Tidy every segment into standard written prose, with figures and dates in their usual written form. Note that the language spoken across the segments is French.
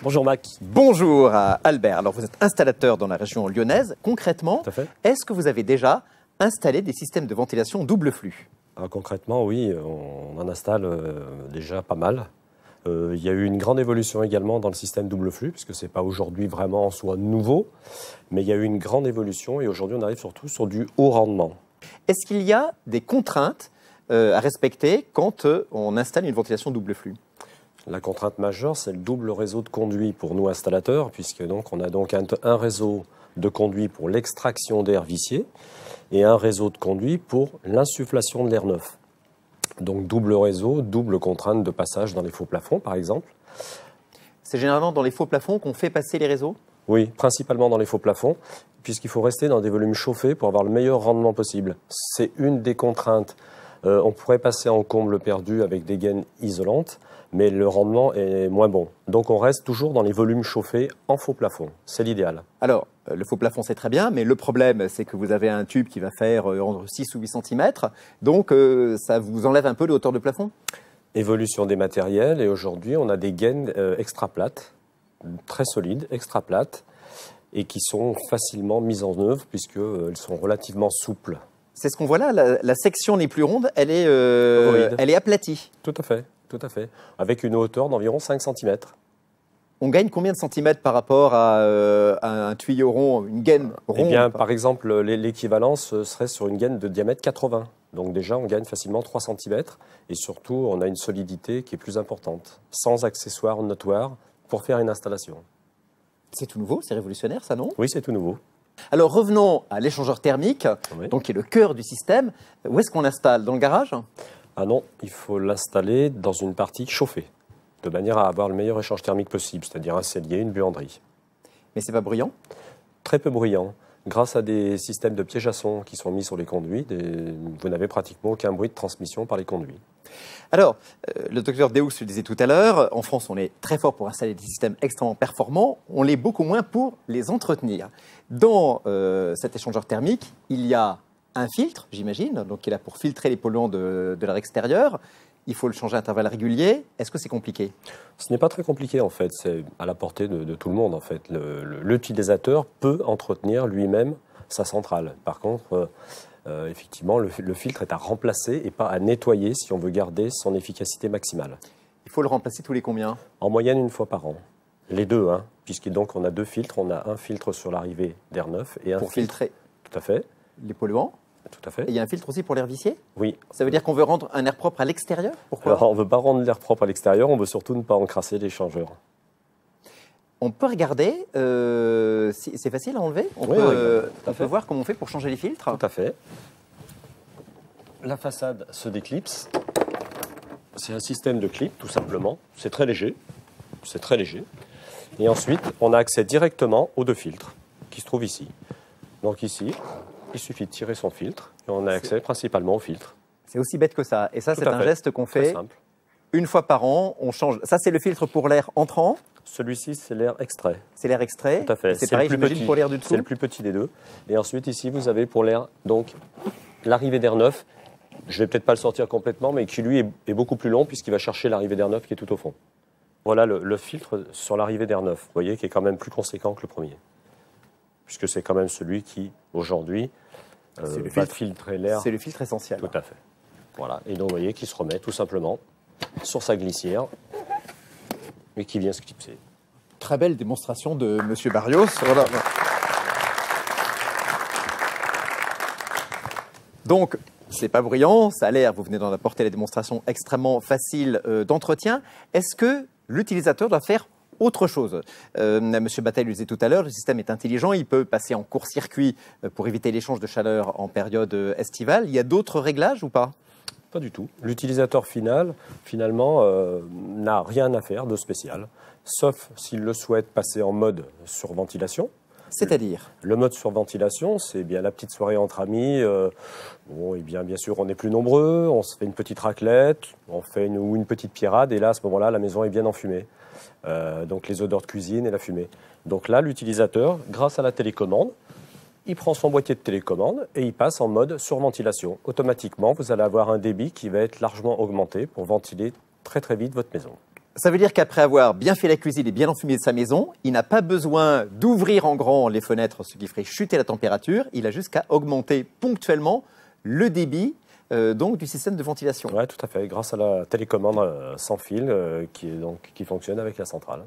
Bonjour Mac. Bonjour Albert. Alors vous êtes installateur dans la région lyonnaise. Concrètement, Tout à fait. est-ce que vous avez déjà installé des systèmes de ventilation double flux? Concrètement, oui, on en installe déjà pas mal. Il y a eu une grande évolution également dans le système double flux, puisque ce n'est pas aujourd'hui vraiment en soi nouveau, mais il y a eu une grande évolution et aujourd'hui on arrive surtout sur du haut rendement. Est-ce qu'il y a des contraintes à respecter quand on installe une ventilation double flux? La contrainte majeure, c'est le double réseau de conduits pour nous installateurs, puisque donc on a donc un réseau de conduits pour l'extraction d'air vicié et un réseau de conduits pour l'insufflation de l'air neuf. Donc double réseau, double contrainte de passage dans les faux plafonds, par exemple. C'est généralement dans les faux plafonds qu'on fait passer les réseaux? Oui, principalement dans les faux plafonds, puisqu'il faut rester dans des volumes chauffés pour avoir le meilleur rendement possible. C'est une des contraintes. On pourrait passer en comble perdu avec des gaines isolantes, mais le rendement est moins bon. Donc on reste toujours dans les volumes chauffés en faux plafond. C'est l'idéal. Alors, le faux plafond, c'est très bien, mais le problème, c'est que vous avez un tube qui va faire entre 6 ou 8 cm, donc ça vous enlève un peu de hauteur de plafond? Évolution des matériels, et aujourd'hui on a des gaines extra plates, très solides, extra plates, et qui sont facilement mises en œuvre puisqu'elles sont relativement souples. C'est ce qu'on voit là, la section n'est plus ronde, elle est aplatie. Tout à fait, avec une hauteur d'environ 5 cm. On gagne combien de centimètres par rapport à un tuyau rond, une gaine ronde? Eh bien, par exemple, l'équivalence serait sur une gaine de diamètre 80. Donc déjà, on gagne facilement 3 cm, et surtout, on a une solidité qui est plus importante, sans accessoires notoires pour faire une installation. C'est tout nouveau, c'est révolutionnaire ça, non? Oui, c'est tout nouveau. Alors revenons à l'échangeur thermique, Oui. donc qui est le cœur du système. Où est-ce qu'on l'installe? Dans le garage? Ah non, il faut l'installer dans une partie chauffée, de manière à avoir le meilleur échange thermique possible, c'est-à-dire un cellier, une buanderie. Mais c'est pas bruyant? Très peu bruyant. Grâce à des systèmes de pièges à son qui sont mis sur les conduits, vous n'avez pratiquement aucun bruit de transmission par les conduits. Alors, le docteur Deus le disait tout à l'heure, en France, on est très fort pour installer des systèmes extrêmement performants, on l'est beaucoup moins pour les entretenir. Dans cet échangeur thermique, il y a un filtre, j'imagine, donc qui est là pour filtrer les polluants de l'air extérieur. Il faut le changer à intervalles réguliers. Est-ce que c'est compliqué? Ce n'est pas très compliqué en fait, c'est à la portée de tout le monde en fait. L'utilisateur peut entretenir lui-même sa centrale. Par contre, effectivement, le filtre est à remplacer et pas à nettoyer si on veut garder son efficacité maximale. Il faut le remplacer tous les combien? En moyenne, une fois par an. Les deux, puisqu'on donc on a deux filtres. On a un filtre sur l'arrivée d'air neuf et un pour filtre. Filtrer Tout à fait. les polluants. Tout à fait. Et il y a un filtre aussi pour l'air vicié? Oui. Ça veut dire qu'on veut rendre un air propre à l'extérieur? Pourquoi? Alors, on ne veut pas rendre l'air propre à l'extérieur, on veut surtout ne pas encrasser l'échangeur. On peut regarder, c'est facile à enlever? On Oui, peut voir comment on fait pour changer les filtres? Tout à fait. La façade se déclipse. C'est un système de clip, tout simplement. C'est très léger. C'est très léger. Et ensuite, on a accès directement aux deux filtres qui se trouvent ici. Donc ici, il suffit de tirer son filtre et on a accès principalement au filtre. C'est aussi bête que ça. Et ça, Tout c'est à un fait. geste qu'on Très fait simple. une fois par an. On change. Ça, c'est le filtre pour l'air entrant. Celui-ci, c'est l'air extrait. C'est l'air extrait. Tout à fait. C'est pareil, le plus j'imagine, petit. pour l'air du dessous. C'est le plus petit des deux. Et ensuite, ici, vous avez pour l'air, donc, l'arrivée d'air neuf. Je ne vais peut-être pas le sortir complètement, mais qui, lui, est beaucoup plus long puisqu'il va chercher l'arrivée d'air neuf qui est tout au fond. Voilà le filtre sur l'arrivée d'air neuf, vous voyez, qui est quand même plus conséquent que le premier. Puisque c'est quand même celui qui, aujourd'hui, va filtrer l'air. C'est le filtre essentiel. Tout à fait. Voilà. Et donc, vous voyez, qui se remet tout simplement sur sa glissière et qui vient se clipser. Très belle démonstration de Monsieur Barrios. Voilà. Donc, c'est pas bruyant, ça a l'air, vous venez d'en apporter la démonstration extrêmement facile d'entretien. Est-ce que l'utilisateur doit faire autre chose? Monsieur Bataille le disait tout à l'heure, le système est intelligent, il peut passer en court-circuit pour éviter l'échange de chaleur en période estivale. Il y a d'autres réglages ou pas? Pas du tout. L'utilisateur final, finalement, n'a rien à faire de spécial, sauf s'il le souhaite passer en mode surventilation. C'est-à-dire? Le mode surventilation, c'est bien la petite soirée entre amis. Bon, et bien sûr, on est plus nombreux, on se fait une petite raclette, on fait une petite pierrade, et là, à ce moment-là, la maison est bien enfumée. Donc les odeurs de cuisine et la fumée. Donc là, l'utilisateur, grâce à la télécommande, il prend son boîtier de télécommande et il passe en mode surventilation. Automatiquement, vous allez avoir un débit qui va être largement augmenté pour ventiler très très vite votre maison. Ça veut dire qu'après avoir bien fait la cuisine et bien enfumé sa maison, il n'a pas besoin d'ouvrir en grand les fenêtres, ce qui ferait chuter la température. Il a juste qu'à augmenter ponctuellement le débit donc du système de ventilation. Oui, tout à fait, grâce à la télécommande sans fil qui fonctionne avec la centrale.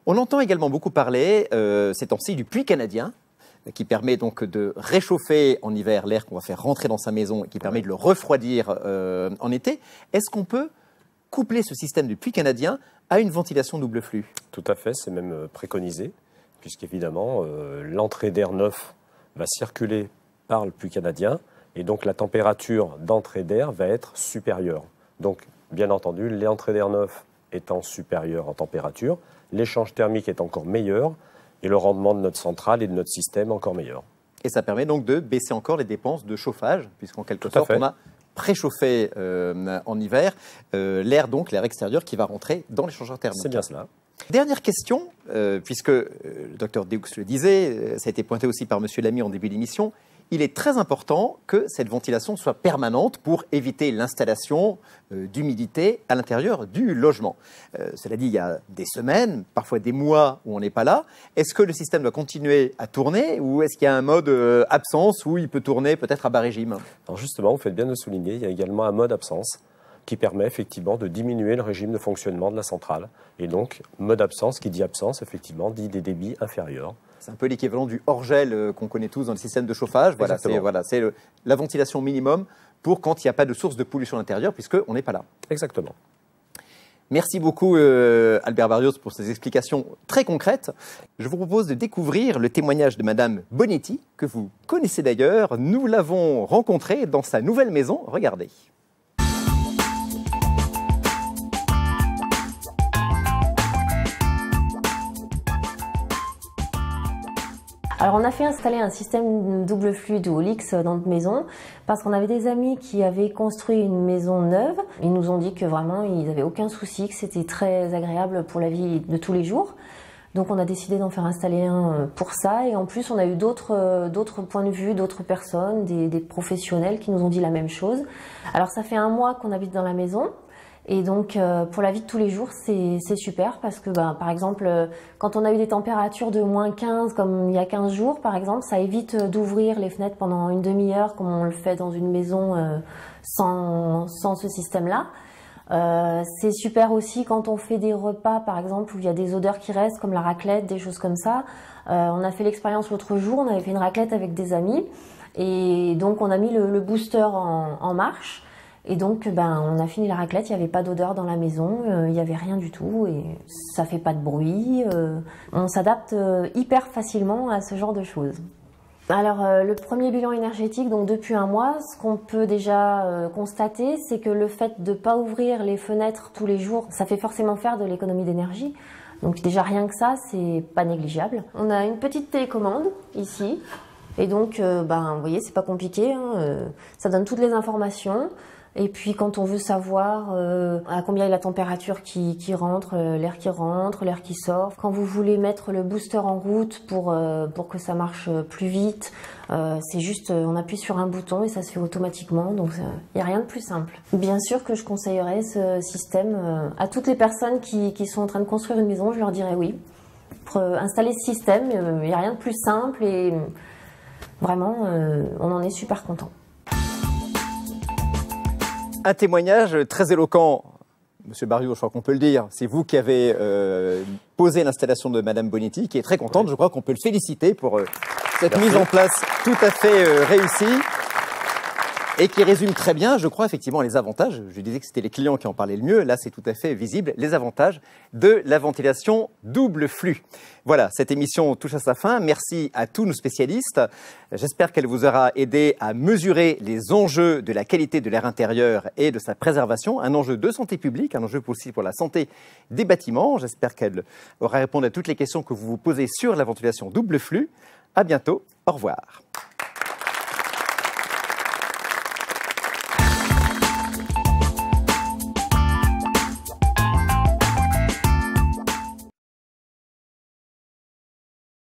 On entend également beaucoup parler ces temps-ci du puits canadien, qui permet donc de réchauffer en hiver l'air qu'on va faire rentrer dans sa maison et qui permet de le refroidir en été. Est-ce qu'on peut coupler ce système de puits canadien à une ventilation double flux? Tout à fait, c'est même préconisé, puisqu'évidemment, l'entrée d'air neuf va circuler par le puits canadien, et donc la température d'entrée d'air va être supérieure. Donc, bien entendu, l'entrée d'air neuf étant supérieure en température, l'échange thermique est encore meilleur, et le rendement de notre centrale et de notre système encore meilleur. Et ça permet donc de baisser encore les dépenses de chauffage, puisqu'en quelque sorte, on a préchauffé en hiver l'air extérieur qui va rentrer dans l'échangeur thermique. C'est bien cela. Dernière question, puisque le docteur Deux le disait, ça a été pointé aussi par M. Lamy en début d'émission, il est très important que cette ventilation soit permanente pour éviter l'installation d'humidité à l'intérieur du logement. Cela dit, il y a des semaines, parfois des mois où on n'est pas là. Est-ce que le système doit continuer à tourner ou est-ce qu'il y a un mode absence où il peut tourner peut-être à bas régime? Alors justement, vous faites bien de le souligner, il y a également un mode absence qui permet effectivement de diminuer le régime de fonctionnement de la centrale. Et donc, mode absence, qui dit absence, effectivement, dit des débits inférieurs. C'est un peu l'équivalent du hors-gel qu'on connaît tous dans le système de chauffage. Voilà, c'est la ventilation minimum pour quand il n'y a pas de source de pollution à l'intérieur, puisqu'on n'est pas là. Exactement. Merci beaucoup Albert Barrios pour ces explications très concrètes. Je vous propose de découvrir le témoignage de Madame Bonetti, que vous connaissez d'ailleurs. Nous l'avons rencontrée dans sa nouvelle maison. Regardez. Alors on a fait installer un système double flux de Olix dans notre maison parce qu'on avait des amis qui avaient construit une maison neuve. Ils nous ont dit que vraiment ils n'avaient aucun souci, que c'était très agréable pour la vie de tous les jours. Donc on a décidé d'en faire installer un pour ça et en plus on a eu d'autres points de vue, d'autres personnes, des professionnels qui nous ont dit la même chose. Alors ça fait 1 mois qu'on habite dans la maison. Et donc, pour la vie de tous les jours, c'est super parce que, par exemple, quand on a eu des températures de moins 15, comme il y a 15 jours, par exemple, ça évite d'ouvrir les fenêtres pendant une demi-heure, comme on le fait dans une maison sans ce système-là. C'est super aussi quand on fait des repas, par exemple, où il y a des odeurs qui restent, comme la raclette, des choses comme ça. On a fait l'expérience l'autre jour, on avait fait une raclette avec des amis. Et donc, on a mis le booster en marche. Et donc, on a fini la raclette, il n'y avait pas d'odeur dans la maison, il n'y avait rien du tout et ça fait pas de bruit. On s'adapte hyper facilement à ce genre de choses. Alors, le premier bilan énergétique, donc depuis 1 mois, ce qu'on peut déjà constater, c'est que le fait de ne pas ouvrir les fenêtres tous les jours, ça fait forcément faire de l'économie d'énergie. Donc déjà rien que ça, c'est pas négligeable. On a une petite télécommande ici. Et donc, vous voyez, c'est pas compliqué, ça donne toutes les informations. Et puis quand on veut savoir à combien est la température qui rentre, l'air qui sort. Quand vous voulez mettre le booster en route pour que ça marche plus vite, c'est juste on appuie sur un bouton et ça se fait automatiquement. Donc il n'y a rien de plus simple. Bien sûr que je conseillerais ce système à toutes les personnes qui sont en train de construire une maison. Je leur dirais oui. Pour installer ce système, il n'y a rien de plus simple et vraiment on en est super content. Un témoignage très éloquent. Monsieur Barrios, je crois qu'on peut le dire, c'est vous qui avez posé l'installation de Madame Bonetti, qui est très contente. Oui. Je crois qu'on peut le féliciter pour cette mise en place tout à fait réussie et qui résume très bien, je crois, effectivement, les avantages. Je disais que c'était les clients qui en parlaient le mieux. Là, c'est tout à fait visible, les avantages de la ventilation double flux. Voilà, cette émission touche à sa fin. Merci à tous nos spécialistes. J'espère qu'elle vous aura aidé à mesurer les enjeux de la qualité de l'air intérieur et de sa préservation. Un enjeu de santé publique, un enjeu aussi pour la santé des bâtiments. J'espère qu'elle aura répondu à toutes les questions que vous vous posez sur la ventilation double flux. À bientôt. Au revoir.